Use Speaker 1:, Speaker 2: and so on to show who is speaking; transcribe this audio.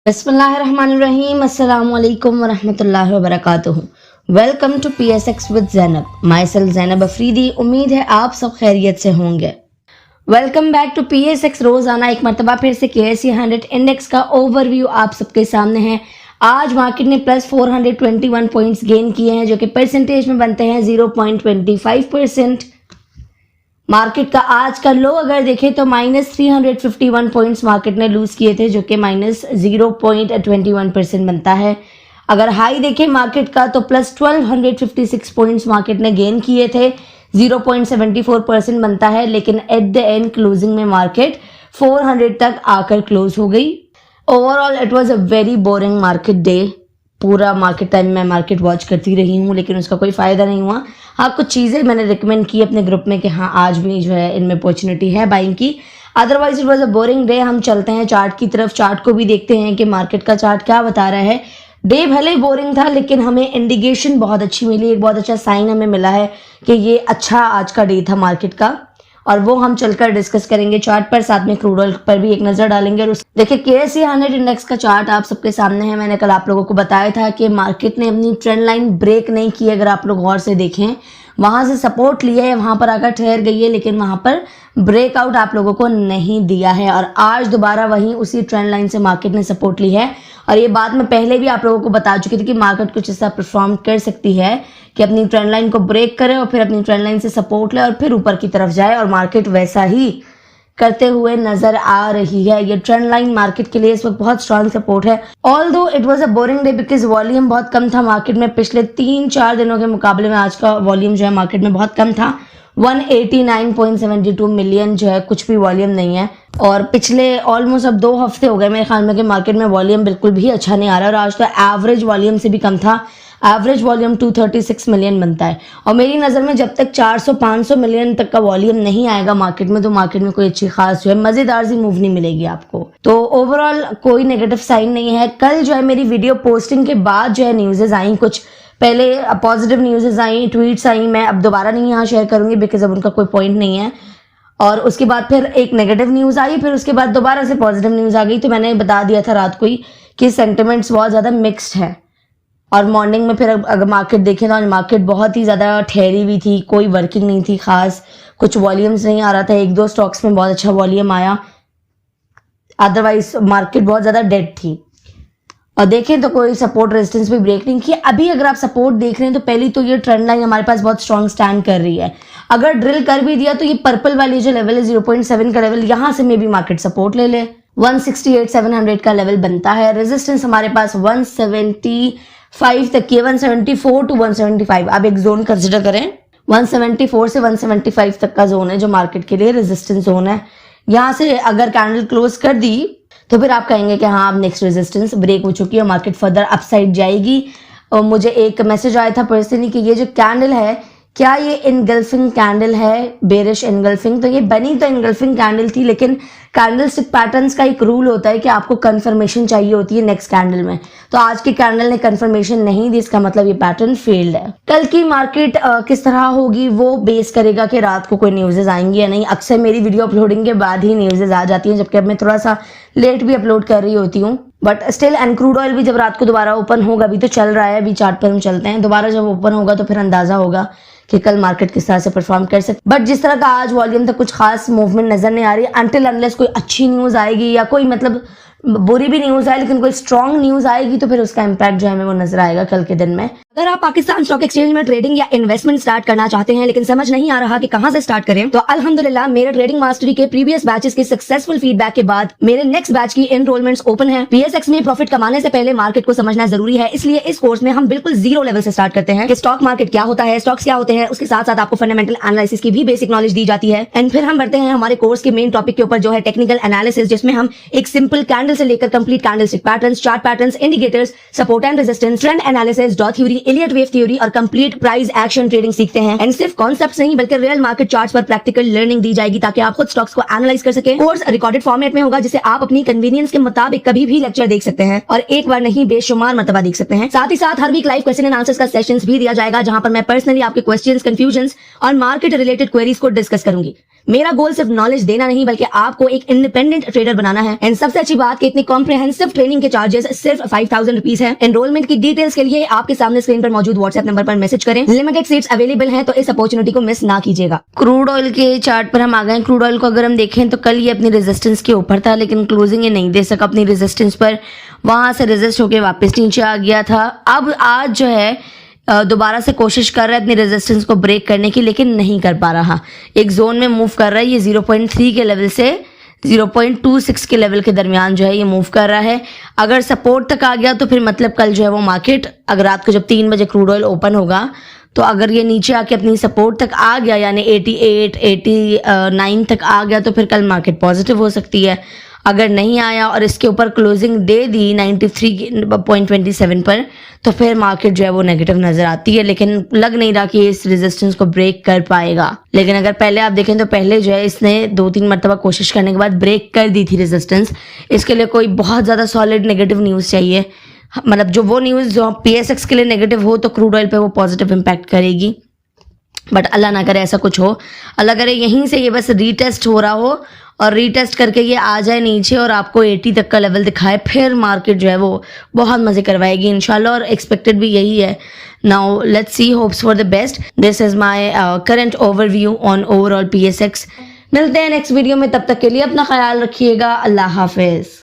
Speaker 1: बिस्मिल्लाहिर्रहमानिर्रहीम अस्सलामुअलैकुम वरहमतुल्लाहि वबरकातुहू। Welcome to PSX with Zainab. Myself Zainab Afridi. उम्मीद है आप सब खैरियत से होंगे। Welcome back to PSX। रोजाना एक मरतबा फिर से KSE 100 इंडेक्स का ओवरव्यू आप सबके सामने है। आज मार्केट ने प्लस 421 पॉइंट्स गेन किए हैं, जो कि परसेंटेज में बनते हैं 0.25%। मार्केट का आज का लो अगर देखें तो -351 पॉइंट्स मार्केट ने लूज किए थे, जो कि -0.21% बनता है। अगर हाई देखें मार्केट का तो प्लस 1256 पॉइंट्स मार्केट ने गेन किए थे, 0.74% बनता है। लेकिन एट द एंड क्लोजिंग में मार्केट 400 तक आकर क्लोज हो गई। Overall it was a very boring market day. पूरा मार्केट टाइम मैं मार्केट वॉच करती रही हूँ, लेकिन उसका कोई फ़ायदा नहीं हुआ। हाँ, कुछ चीज़ें मैंने रिकमेंड की अपने ग्रुप में कि हाँ आज भी जो है इनमें अपॉर्चुनिटी है बाइंग की। Otherwise it was a boring day. हम चलते हैं चार्ट की तरफ। चार्ट को भी देखते हैं कि मार्केट का चार्ट क्या बता रहा है। डे भले बोरिंग था, लेकिन हमें इंडिकेशन बहुत अच्छी मिली। एक बहुत अच्छा साइन हमें मिला है कि ये अच्छा आज का डे था मार्केट का, और वो हम चलकर डिस्कस करेंगे चार्ट पर। साथ में क्रूड ऑयल पर भी एक नजर डालेंगे। और देखिए KSE 100 इंडेक्स का चार्ट आप सबके सामने है। मैंने कल आप लोगों को बताया था कि मार्केट ने अपनी ट्रेंड लाइन ब्रेक नहीं की। अगर आप लोग गौर से देखें, वहां से सपोर्ट लिया है, वहां पर आकर ठहर गई है, लेकिन वहां पर ब्रेकआउट आप लोगों को नहीं दिया है। और आज दोबारा वहीं उसी ट्रेंड लाइन से मार्केट ने सपोर्ट ली है। और ये बात मैं पहले भी आप लोगों को बता चुकी थी कि मार्केट कुछ ऐसा परफॉर्म कर सकती है कि अपनी ट्रेंड लाइन को ब्रेक करे और फिर अपनी ट्रेंड लाइन से सपोर्ट ले और फिर ऊपर की तरफ जाए, और मार्केट वैसा ही करते हुए नजर आ रही है। ये ट्रेंड लाइन मार्केट के लिए इस वक्त बहुत स्ट्रांग सपोर्ट है। Although it was a boring day because volume बहुत कम था मार्केट में। पिछले 3-4 दिनों के मुकाबले में आज का वॉल्यूम जो है मार्केट में बहुत कम था। 189.72 मिलियन जो है कुछ भी वॉल्यूम नहीं है। और पिछले ऑलमोस्ट अब 2 हफ्ते हो गए मेरे ख्याल में कि मार्केट में वॉल्यूम बिल्कुल भी अच्छा नहीं आ रहा है। और आज तो एवरेज वॉल्यूम से भी कम था। एवरेज वॉल्यूम 236 मिलियन बनता है। और मेरी नज़र में जब तक 400-500 मिलियन तक का वॉल्यूम नहीं आएगा मार्केट में, तो मार्केट में कोई अच्छी खास जो है मज़ेदार सी मूव नहीं मिलेगी आपको। तो ओवरऑल कोई नेगेटिव साइन नहीं है। कल जो है मेरी वीडियो पोस्टिंग के बाद जो है न्यूज़ेज आई, कुछ पहले पॉजिटिव न्यूज़ेज आई, ट्वीट्स आई। मैं अब दोबारा नहीं यहाँ शेयर करूंगी बिकॉज अब उनका कोई पॉइंट नहीं है। और उसके बाद फिर एक नेगेटिव न्यूज़ आई, फिर उसके बाद दोबारा से पॉजिटिव न्यूज़ आ गई। तो मैंने बता दिया था रात को ही कि सेंटिमेंट्स बहुत ज़्यादा मिक्स्ड है। और मॉर्निंग में फिर अगर मार्केट देखें तो मार्केट बहुत ही ज़्यादा ठहरी हुई थी, कोई वर्किंग नहीं थी खास, कुछ वॉल्यूम्स नहीं आ रहा था। 1-2 स्टॉक्स में बहुत अच्छा वॉल्यूम आया, अदरवाइज मार्केट बहुत ज़्यादा डेड थी। और देखें तो कोई सपोर्ट रेजिस्टेंस भी ब्रेक नहीं किया। अभी अगर आप सपोर्ट देख रहे हैं तो पहली तो ये ट्रेंड लाइन हमारे पास बहुत स्ट्रॉन्ग स्टैंड कर रही है। अगर ड्रिल कर भी दिया तो ये पर्पल वाली जो लेवल है 0.7 का लेवल, यहाँ से मे भी मार्केट सपोर्ट ले ले। 168,700 का लेवल बनता है। रेजिस्टेंस हमारे पास 175 तक की, 174 to 175। आप एक जोन कंसिडर करें, 174 से 175 तक का जोन है जो मार्केट के लिए रेजिस्टेंस जोन है। यहाँ से अगर कैंडल क्लोज कर दी तो फिर आप कहेंगे कि हाँ अब नेक्स्ट रेजिस्टेंस ब्रेक हो चुकी है, मार्केट फर्दर अपसाइड जाएगी। और मुझे एक मैसेज आया था पर्सनली कि ये जो कैंडल है, क्या ये इनगल्फिंग कैंडल है, बेरिश इनगल्फिंग। तो ये बनी तो इनगल्फिंग कैंडल थी, लेकिन कैंडलस्टिक पैटर्न्स का एक रूल होता है कि आपको कंफर्मेशन चाहिए होती है नेक्स्ट कैंडल में। तो आज की कैंडल ने कंफर्मेशन नहीं दी, इसका मतलब ये पैटर्न फेल्ड है। कल की मार्केट किस तरह होगी वो बेस करेगा कि रात को कोई न्यूज़ेज आएंगी या नहीं। अक्सर मेरी वीडियो अपलोडिंग के बाद ही न्यूज़ेज आ जाती हैं, जबकि अब मैं थोड़ा सा लेट भी अपलोड कर रही होती हूँ। But still and crude oil भी जब रात को दोबारा ओपन होगा, अभी तो चल रहा है, अभी चार्ट पर हम चलते हैं, दोबारा जब ओपन होगा तो फिर अंदाजा होगा कि कल मार्केट किस तरह से परफॉर्म कर सकते। बट जिस तरह का आज वॉल्यूम तक कुछ खास मूवमेंट नजर नहीं आ रही अनटिल अनलेस कोई अच्छी न्यूज़ आएगी या कोई मतलब बुरी भी न्यूज़ आए लेकिन कोई स्ट्रॉन्ग न्यूज़ आएगी, तो फिर उसका इम्पैक्ट जो है हमें वो नजर आएगा कल के दिन में। अगर आप पाकिस्तान स्टॉक एक्सचेंज में ट्रेडिंग या इन्वेस्टमेंट स्टार्ट करना चाहते हैं लेकिन समझ नहीं आ रहा कि कहां से स्टार्ट करें, तो अल्हम्दुलिल्लाह मेरे ट्रेडिंग मास्टरी के प्रीवियस बैचेस के सक्सेसफुल फीडबैक के बाद मेरे नेक्स्ट बैच की एनरोलमेंट्स ओपन है। PSX में प्रॉफिट कमाने से पहले मार्केट को समझना जरूरी है, इसलिए इस कोर्स में हम बिल्कुल जीरो लेवल से स्टार्ट करते हैं कि स्टॉक मार्केट क्या होता है, स्टॉक्स क्या होते हैं, उसके साथ साथ आपको फंडामेंटल एनालिसिस की भी बेसिक नॉलेज दी जाती है। एंड फिर हम बढ़ते हैं हमारे कोर्स के मेन टॉपिक के ऊपर जो है टेक्निकल एनालिसिस, जिसमें हम एक सिंपल कैंडल से लेकर complete candlestick patterns, chart patterns, indicators, support and resistance, trend analysis, dot theory, Elliot wave theory और कंप्लीट प्राइस एक्शन ट्रेडिंग सीखते हैं। एंड सिर्फ कॉन्सेप्ट्स नहीं बल्कि रियल मार्केट चार्ट्स पर प्रैक्टिकल लर्निंग दी जाएगी ताकि आप खुद स्टॉक्स को एनालाइज कर सकें। कोर्स रिकॉर्डेड फॉर्मेट में होगा जिसे आप अपनी कन्वीनियंस के मुताबिक कभी भी लेक्चर देख सकते हैं और एक बार नहीं बेशुमार मर्तबा देख सकते हैं। साथ ही साथ हर week live question and answers का सेशंस भी दिया जाएगा, जहां पर मैं पर्सनली आपके क्वेश्चंस, कंफ्यूजन्स और मार्केट रिलेटेड क्वेरीज को डिस्कस करूंगी। मेरा गोल सिर्फ नॉलेज देना नहीं बल्कि आपको एक इंडिपेंडेंट ट्रेडर बनाना है। एंड सबसे अच्छी बात कि इतनी कॉम्प्रिहेंसिव ट्रेनिंग के चार्जेस सिर्फ 5000 रुपीज है। एनरोलमेंट की डिटेल्स के लिए आपके सामने स्क्रीन पर मौजूद व्हाट्सएप नंबर पर मैसेज करें। लिमिटेड सीट्स अवेलेबल हैं तो इस अपॉर्चुनिटी को मिस ना कीजिएगा। क्रूड ऑयल के चार्ट पर हम आ गए। क्रूड ऑयल को अगर हम देखें तो कल ये अपनी रेजिस्टेंस के ऊपर था, लेकिन क्लोजिंग ये नहीं दे सका अपनी रेजिस्टेंस पर, वहां से रेजिस्ट होकर वापस नीचे आ गया था। अब आज जो है दोबारा से कोशिश कर रहा है अपनी रेजिस्टेंस को ब्रेक करने की, लेकिन नहीं कर पा रहा। एक जोन में मूव कर रहा है, ये 0.3 के लेवल से 0.26 के लेवल के दरमियान जो है ये मूव कर रहा है। अगर सपोर्ट तक आ गया तो फिर मतलब कल जो है वो मार्केट, अगर रात को जब 3 बजे क्रूड ऑयल ओपन होगा तो अगर ये नीचे आके अपनी सपोर्ट तक आ गया, यानी 88, 89 तक आ गया, तो फिर कल मार्केट पॉजिटिव हो सकती है। अगर नहीं आया और इसके ऊपर क्लोजिंग दे दी 93.27 पर, तो फिर मार्केट जो है वो नेगेटिव नजर आती है, लेकिन लग नहीं रहा कि ये इस रेजिस्टेंस को ब्रेक कर पाएगा। लेकिन अगर पहले आप देखें तो पहले जो है इसने 2-3 मरतबा कोशिश करने के बाद ब्रेक कर दी थी रेजिस्टेंस। इसके लिए कोई बहुत ज़्यादा सॉलिड नेगेटिव न्यूज़ चाहिए, मतलब जो वो न्यूज़ जो PSX के लिए नेगेटिव हो तो क्रूड ऑयल पे वो पॉजिटिव इम्पैक्ट करेगी। बट अल्लाह ना करे ऐसा कुछ हो, अल्लाह करे यहीं से ये बस रीटेस्ट हो रहा हो और रीटेस्ट करके ये आ जाए नीचे और आपको 80 तक का लेवल दिखाए, फिर मार्केट जो है वो बहुत मज़े करवाएगी इंशाल्लाह, और एक्सपेक्टेड भी यही है। Now let's see, hopes for the best. This is my current overview on overall PSX। मिलते हैं नेक्स्ट वीडियो में, तब तक के लिए अपना ख्याल रखिएगा। अल्लाह हाफिज़।